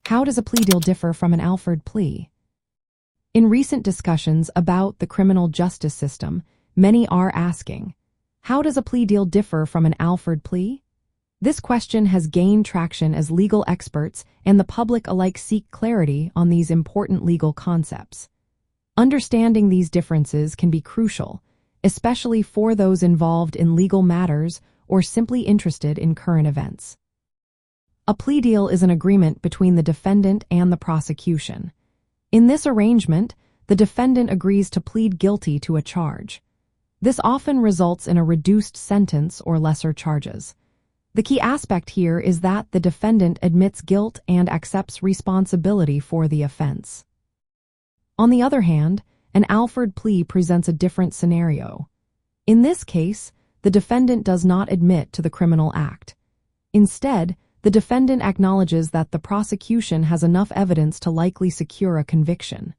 How does a plea deal differ from an Alford plea? In recent discussions about the criminal justice system, many are asking, how does a plea deal differ from an Alford plea? This question has gained traction as legal experts and the public alike seek clarity on these important legal concepts. Understanding these differences can be crucial, especially for those involved in legal matters or simply interested in current events. A plea deal is an agreement between the defendant and the prosecution. In this arrangement, the defendant agrees to plead guilty to a charge. This often results in a reduced sentence or lesser charges. The key aspect here is that the defendant admits guilt and accepts responsibility for the offense. On the other hand, an Alford plea presents a different scenario. In this case, the defendant does not admit to the criminal act. Instead, the defendant acknowledges that the prosecution has enough evidence to likely secure a conviction.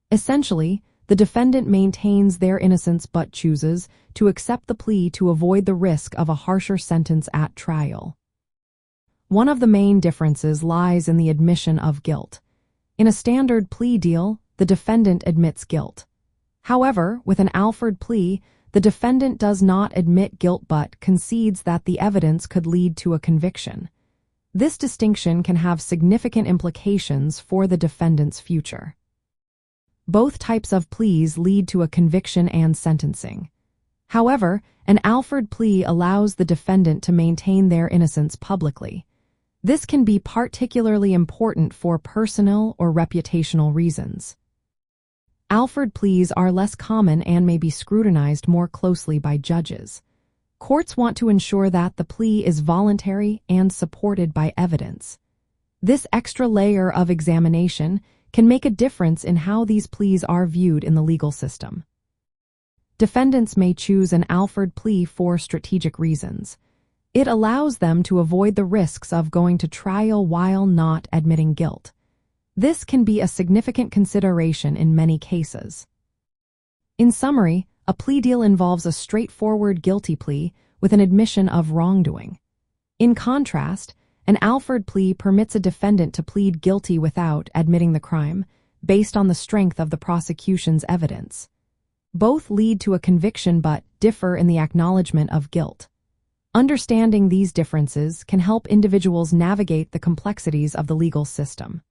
Essentially, the defendant maintains their innocence but chooses to accept the plea to avoid the risk of a harsher sentence at trial. One of the main differences lies in the admission of guilt. In a standard plea deal, the defendant admits guilt. However, with an Alford plea, the defendant does not admit guilt but concedes that the evidence could lead to a conviction. This distinction can have significant implications for the defendant's future. Both types of pleas lead to a conviction and sentencing. However, an Alford plea allows the defendant to maintain their innocence publicly. This can be particularly important for personal or reputational reasons. Alford pleas are less common and may be scrutinized more closely by judges. Courts want to ensure that the plea is voluntary and supported by evidence. This extra layer of examination can make a difference in how these pleas are viewed in the legal system. Defendants may choose an Alford plea for strategic reasons. It allows them to avoid the risks of going to trial while not admitting guilt. This can be a significant consideration in many cases. In summary, a plea deal involves a straightforward guilty plea with an admission of wrongdoing. In contrast, an Alford plea permits a defendant to plead guilty without admitting the crime, based on the strength of the prosecution's evidence. Both lead to a conviction but differ in the acknowledgement of guilt. Understanding these differences can help individuals navigate the complexities of the legal system.